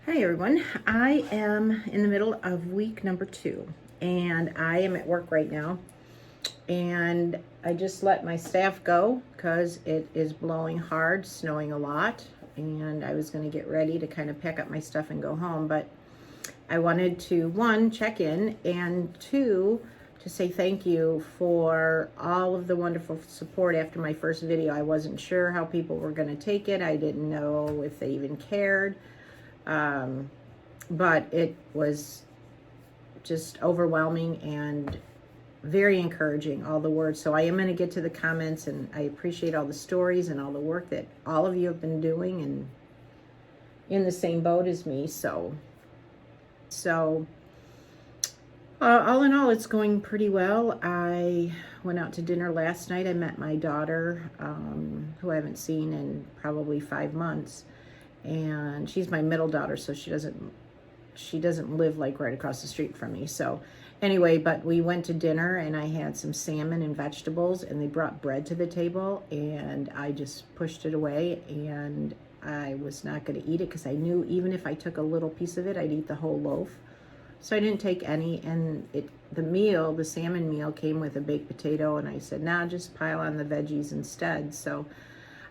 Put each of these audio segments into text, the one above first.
Hi everyone, I am in the middle of week number 2 and I am at work right now, and I just let my staff go because it is blowing hard, snowing a lot, and I was going to get ready to kind of pack up my stuff and go home, but I wanted to, one, check in, and two, to say thank you for all of the wonderful support after my first video. I wasn't sure how people were going to take it. I didn't know if they even cared. But it was just overwhelming and very encouraging, all the words. So I am going to get to the comments, and I appreciate all the stories and all the work that all of you have been doing and in the same boat as me. So all in all, it's going pretty well. I went out to dinner last night. I met my daughter, who I haven't seen in probably 5 months. And she's my middle daughter, so she doesn't live like right across the street from me. So anyway, but we went to dinner and I had some salmon and vegetables, and they brought bread to the table, and I just pushed it away, and I was not going to eat it because I knew even if I took a little piece of it, I'd eat the whole loaf. So I didn't take any, and the salmon meal came with a baked potato, and I said, nah, just pile on the veggies instead. So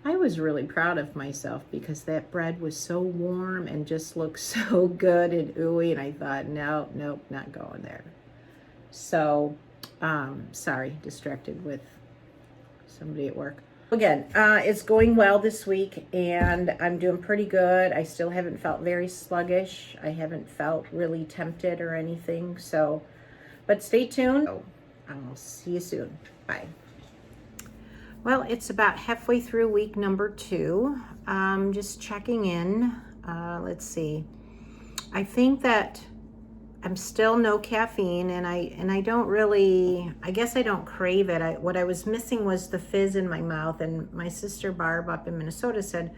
I was really proud of myself because that bread was so warm and just looked so good and ooey, and I thought, nope, not going there. So, sorry, distracted with somebody at work. Again, it's going well this week, and I'm doing pretty good. I still haven't felt very sluggish. I haven't felt really tempted or anything. So, but stay tuned. I'll see you soon. Bye. Well, it's about halfway through week number 2. Just checking in. Let's see. I think that I'm still no caffeine, and I don't really, I guess I don't crave it. What I was missing was the fizz in my mouth, and my sister Barb up in Minnesota said,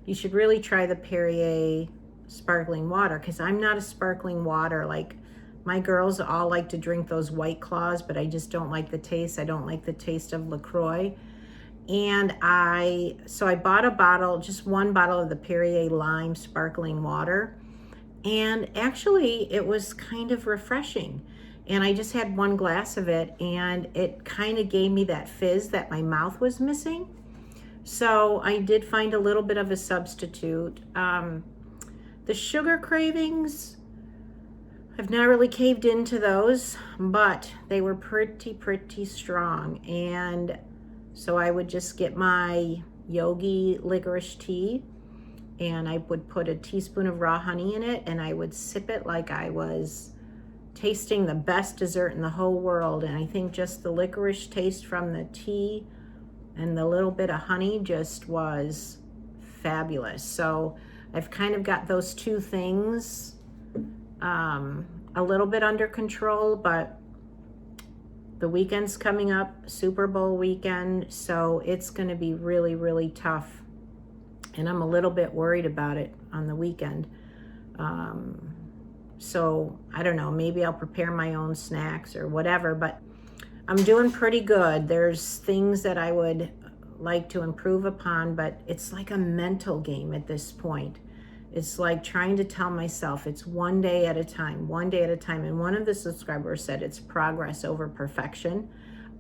you should really try the Perrier sparkling water, because I'm not a sparkling water. Like, my girls all like to drink those White Claws, but I just don't like the taste. I don't like the taste of LaCroix. And so I bought a bottle, just one bottle of the Perrier Lime sparkling water. And actually it was kind of refreshing. And I just had one glass of it, and it kind of gave me that fizz that my mouth was missing. So I did find a little bit of a substitute. The sugar cravings, I've not really caved into those, but they were pretty strong. And so I would just get my Yogi licorice tea, and I would put a teaspoon of raw honey in it, and I would sip it like I was tasting the best dessert in the whole world. And I think just the licorice taste from the tea and the little bit of honey just was fabulous. So I've kind of got those two things a little bit under control, but the weekend's coming up, Super Bowl weekend, so it's going to be really tough, and I'm a little bit worried about it on the weekend. So I don't know, maybe I'll prepare my own snacks or whatever, but I'm doing pretty good. There's things that I would like to improve upon, but it's like a mental game at this point. It's like trying to tell myself it's one day at a time. And one of the subscribers said it's progress over perfection.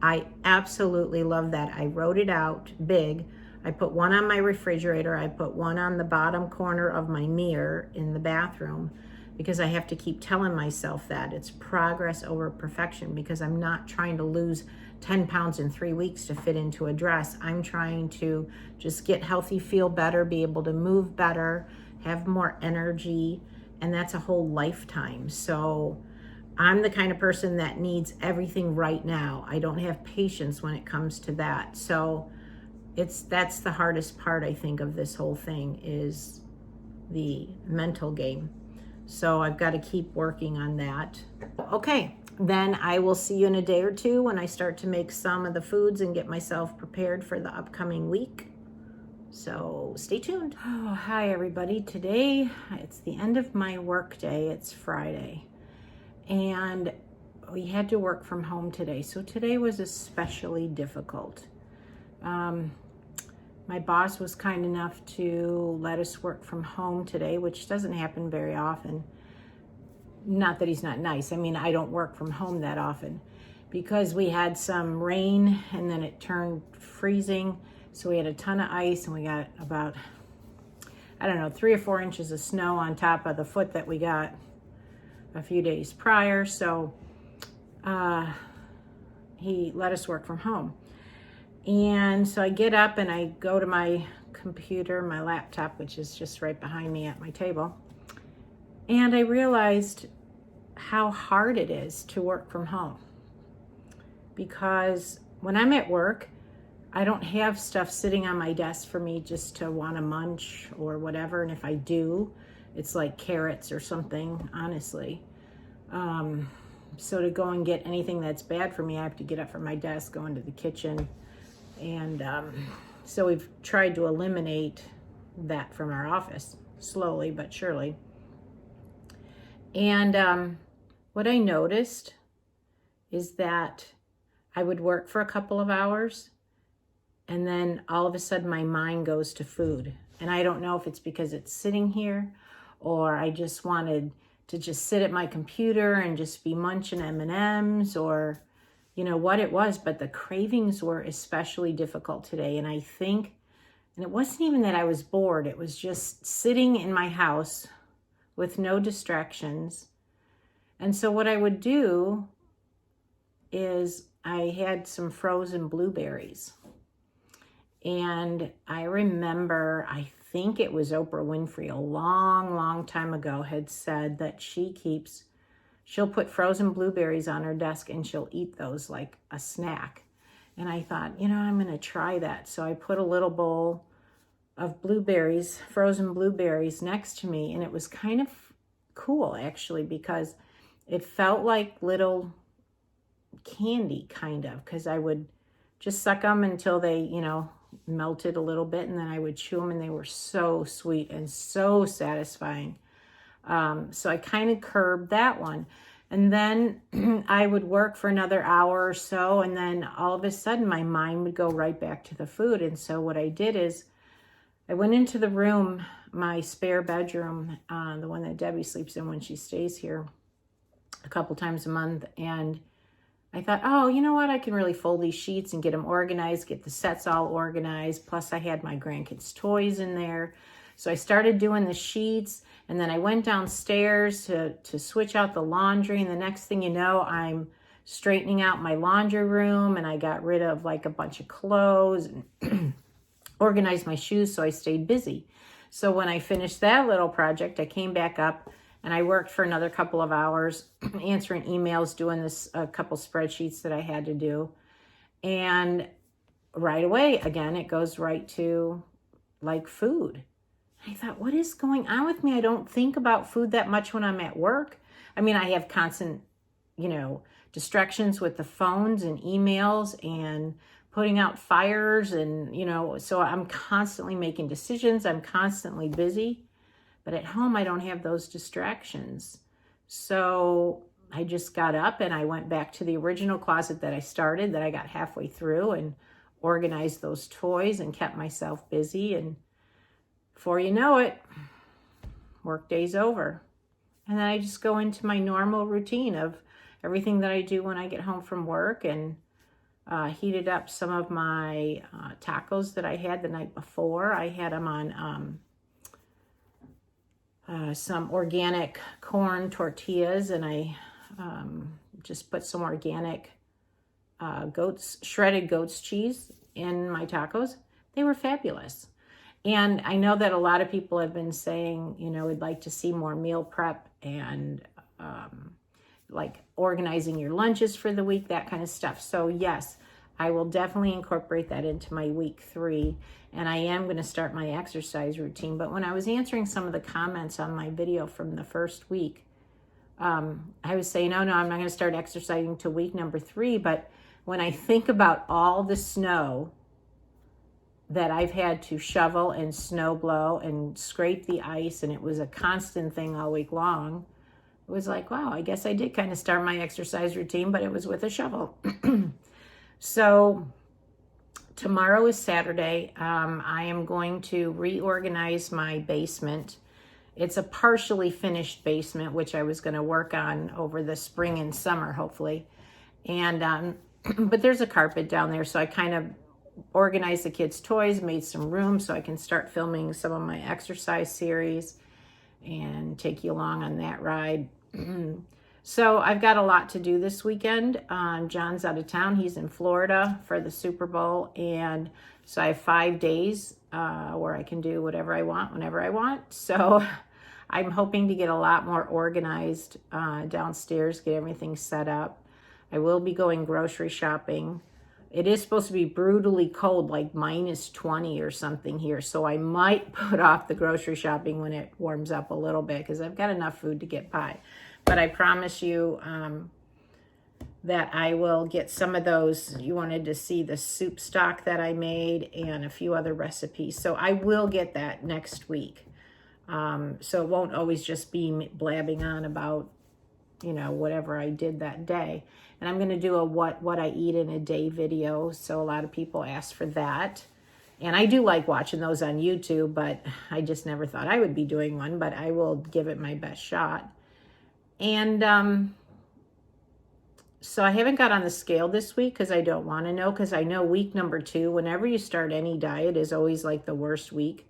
I absolutely love that. I wrote it out big. I put one on my refrigerator. I put one on the bottom corner of my mirror in the bathroom, because I have to keep telling myself that it's progress over perfection, because I'm not trying to lose 10 pounds in 3 weeks to fit into a dress. I'm trying to just get healthy, feel better, be able to move better, have more energy, and that's a whole lifetime. So I'm the kind of person that needs everything right now. I don't have patience when it comes to that. So that's the hardest part, I think, of this whole thing, is the mental game. So I've got to keep working on that. Okay, then I will see you in a day or two when I start to make some of the foods and get myself prepared for the upcoming week. So stay tuned. Oh, hi everybody. Today, it's the end of my work day. It's Friday. And we had to work from home today. So today was especially difficult. my boss was kind enough to let us work from home today, which doesn't happen very often. Not that he's not nice. I mean, I don't work from home that often because we had some rain and then it turned freezing. So we had a ton of ice and we got about, I don't know, 3 or 4 inches of snow on top of the foot that we got a few days prior. So he let us work from home. And so I get up and I go to my computer, my laptop, which is just right behind me at my table. And I realized how hard it is to work from home. Because when I'm at work, I don't have stuff sitting on my desk for me just to want to munch or whatever. And if I do, it's like carrots or something, honestly. So to go and get anything that's bad for me, I have to get up from my desk, go into the kitchen. And so we've tried to eliminate that from our office, slowly but surely. And what I noticed is that I would work for a couple of hours and then all of a sudden my mind goes to food. And I don't know if it's because it's sitting here or I just wanted to just sit at my computer and just be munching M&Ms or you know what it was, but the cravings were especially difficult today. And I think, and it wasn't even that I was bored, it was just sitting in my house with no distractions. And so what I would do is I had some frozen blueberries. And I remember, I think it was Oprah Winfrey a long time ago had said that she'll put frozen blueberries on her desk and she'll eat those like a snack. And I thought, you know, I'm going to try that. So I put a little bowl of blueberries, frozen blueberries next to me. And it was kind of cool actually, because it felt like little candy kind of, because I would just suck them until they, you know, melted a little bit. And then I would chew them and they were so sweet and so satisfying. So I kind of curbed that one. And then I would work for another hour or so. And then all of a sudden my mind would go right back to the food. And so what I did is I went into the room, my spare bedroom, the one that Debbie sleeps in when she stays here a couple times a month. And I thought, oh, you know what? I can really fold these sheets and get them organized, get the sets all organized. Plus I had my grandkids' toys in there. So I started doing the sheets. And then I went downstairs to switch out the laundry. And the next thing you know, I'm straightening out my laundry room. And I got rid of like a bunch of clothes and organized my shoes. So I stayed busy. So when I finished that little project, I came back up and I worked for another couple of hours answering emails, doing a couple spreadsheets that I had to do. And right away, again, it goes right to like food. I thought, what is going on with me? I don't think about food that much when I'm at work. I mean, I have constant, you know, distractions with the phones and emails and putting out fires and, you know, so I'm constantly making decisions. I'm constantly busy. But at home, I don't have those distractions. So I just got up and I went back to the original closet that I started, that I got halfway through, and organized those toys and kept myself busy. And before you know it, work day's over. And then I just go into my normal routine of everything that I do when I get home from work, and heated up some of my tacos that I had the night before. I had them on some organic corn tortillas, and I just put some organic shredded goat's cheese in my tacos. They were fabulous. And I know that a lot of people have been saying, you know, would like to see more meal prep and like organizing your lunches for the week, that kind of stuff. So yes, I will definitely incorporate that into my week 3. And I am going to start my exercise routine. But when I was answering some of the comments on my video from the first week, I was saying, no, I'm not going to start exercising till week number 3. But when I think about all the snow that I've had to shovel and snow blow and scrape the ice, and it was a constant thing all week long, it was like, wow, I guess I did kind of start my exercise routine, but it was with a shovel. So Tomorrow is Saturday. I am going to reorganize my basement. It's a partially finished basement, which I was going to work on over the spring and summer, hopefully. And but there's a carpet down there, so I kind of organized the kids' toys, made some room so I can start filming some of my exercise series and take you along on that ride. So I've got a lot to do this weekend. John's out of town. He's in Florida for the Super Bowl. And so I have 5 days where I can do whatever I want, whenever I want. So I'm hoping to get a lot more organized downstairs, get everything set up. I will be going grocery shopping. It is supposed to be brutally cold, like -20 or something here. So I might put off the grocery shopping when it warms up a little bit because I've got enough food to get by. But I promise you that I will get some of those. You wanted to see the soup stock that I made and a few other recipes. So I will get that next week. So it won't always just be blabbing on about, you know, whatever I did that day. And I'm going to do a what I eat in a day video. So a lot of people ask for that. And I do like watching those on YouTube, but I just never thought I would be doing one, but I will give it my best shot. And so I haven't got on the scale this week because I don't want to know, because I know week number 2, whenever you start any diet, is always like the worst week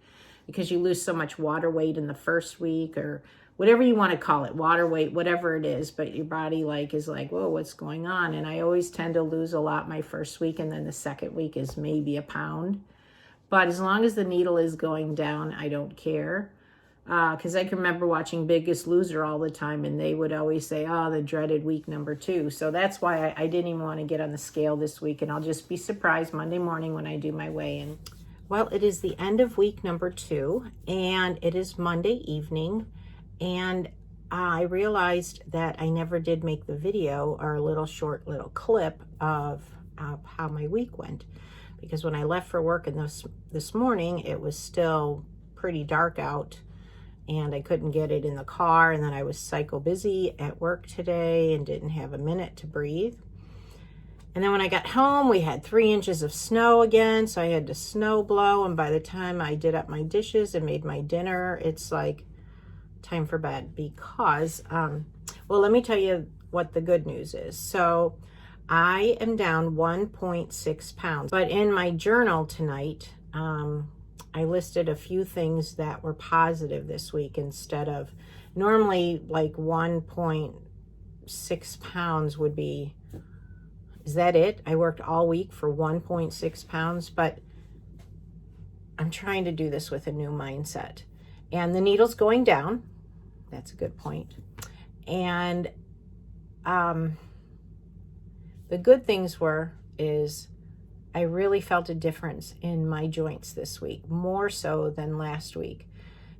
because you lose so much water weight in the first week, or whatever you want to call it, water weight, whatever it is, but your body is like, whoa, what's going on? And I always tend to lose a lot my first week, and then the second week is maybe a pound. But as long as the needle is going down, I don't care. Because I can remember watching Biggest Loser all the time, and they would always say, oh, the dreaded week number 2. So that's why I didn't even want to get on the scale this week, and I'll just be surprised Monday morning when I do my weigh-in. Well, it is the end of week number 2, and it is Monday evening, and I realized that I never did make the video or a little short clip of how my week went, because when I left for work this morning, it was still pretty dark out, and I couldn't get it in the car, and then I was psycho busy at work today and didn't have a minute to breathe. And then when I got home, we had 3 inches of snow again, so I had to snow blow, and by the time I did up my dishes and made my dinner, it's like time for bed because, well, let me tell you what the good news is. So I am down 1.6 pounds, but in my journal tonight, I listed a few things that were positive this week instead of normally like 1.6 pounds would be, is that it? I worked all week for 1.6 pounds, but I'm trying to do this with a new mindset. And the needle's going down. That's a good point. And the good things is I really felt a difference in my joints this week, more so than last week,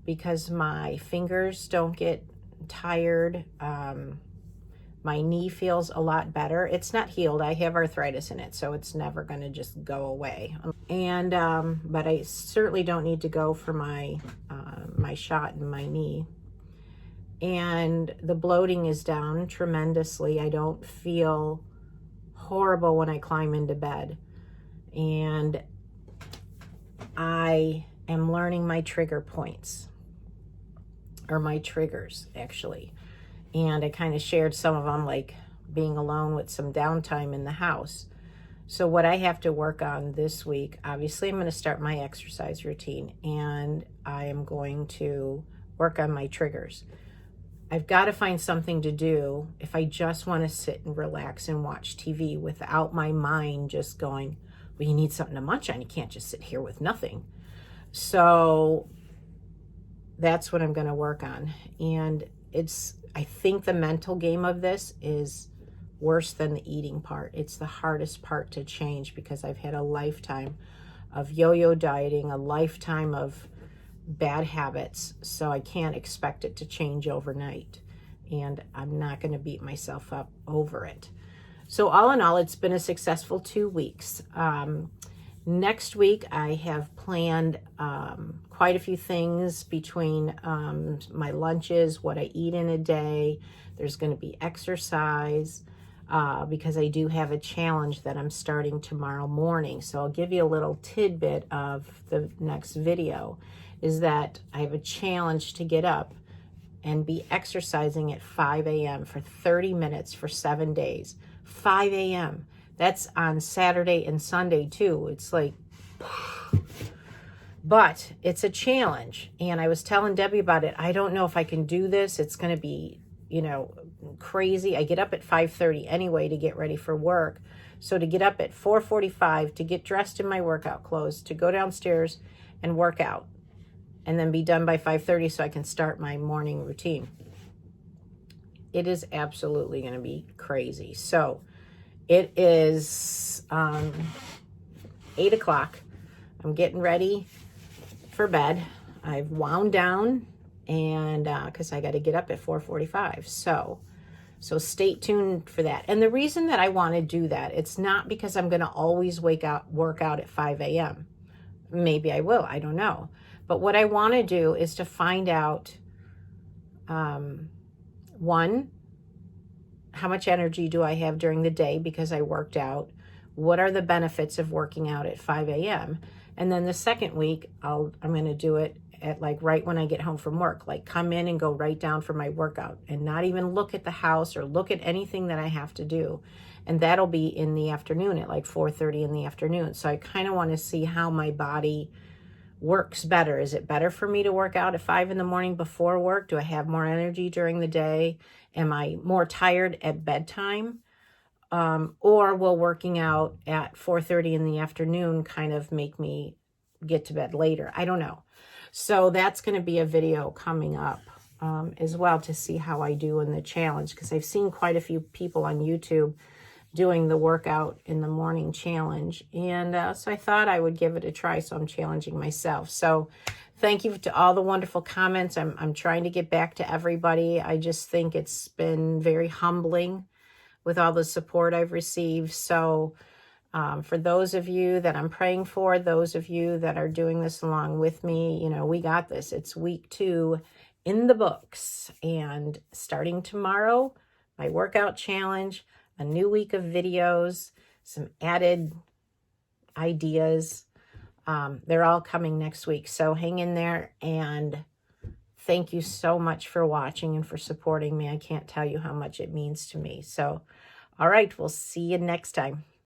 because my fingers don't get tired. My knee feels a lot better. It's not healed. I have arthritis in it, so it's never going to just go away. And but I certainly don't need to go for my my shot in my knee. And the bloating is down tremendously. I don't feel horrible when I climb into bed. And I am learning my trigger points, or my triggers actually. And I kind of shared some of them, like being alone with some downtime in the house. So what I have to work on this week, obviously I'm going to start my exercise routine, and I am going to work on my triggers. I've got to find something to do if I just want to sit and relax and watch TV without my mind just going, well, you need something to munch on. You can't just sit here with nothing. So that's what I'm going to work on. And I think the mental game of this is worse than the eating part. It's the hardest part to change because I've had a lifetime of yo-yo dieting, a lifetime of bad habits, so I can't expect it to change overnight, and I'm not going to beat myself up over it. So all in all, it's been a successful 2 weeks. Next week, I have planned quite a few things between my lunches, what I eat in a day. There's going to be exercise. because I do have a challenge that I'm starting tomorrow morning. So I'll give you a little tidbit of the next video, is that I have a challenge to get up and be exercising at 5 a.m. for 30 minutes for 7 days. 5 a.m. That's on Saturday and Sunday too. It's like, but it's a challenge. And I was telling Debbie about it. I don't know if I can do this. It's going to be, you know, crazy. I get up at 5:30 anyway to get ready for work. So to get up at 4:45 to get dressed in my workout clothes, to go downstairs and work out, and then be done by 5:30 so I can start my morning routine. It is absolutely going to be crazy. So it is 8 o'clock. I'm getting ready for bed. I've wound down, and because I got to get up at 4:45. So stay tuned for that. And the reason that I want to do that, it's not because I'm going to always work out at 5 a.m. Maybe I will. I don't know. But what I want to do is to find out, one, how much energy do I have during the day because I worked out? What are the benefits of working out at 5 a.m.? And then the second week, I'm going to do it at like right when I get home from work, like come in and go right down for my workout and not even look at the house or look at anything that I have to do. And that'll be in the afternoon at like 4:30 in the afternoon. So I kind of want to see how my body works better. Is it better for me to work out at 5 in the morning before work? Do I have more energy during the day? Am I more tired at bedtime? Or will working out at 4:30 in the afternoon kind of make me get to bed later? I don't know. So that's going to be a video coming up as well to see how I do in the challenge, because I've seen quite a few people on YouTube doing the workout in the morning challenge. And so I thought I would give it a try. So I'm challenging myself. So thank you to all the wonderful comments. I'm trying to get back to everybody. I just think it's been very humbling with all the support I've received. So for those of you that I'm praying for, those of you that are doing this along with me, you know, we got this. It's week 2 in the books. And starting tomorrow, my workout challenge, a new week of videos, some added ideas. They're all coming next week. So hang in there, and thank you so much for watching and for supporting me. I can't tell you how much it means to me. So, all right, we'll see you next time.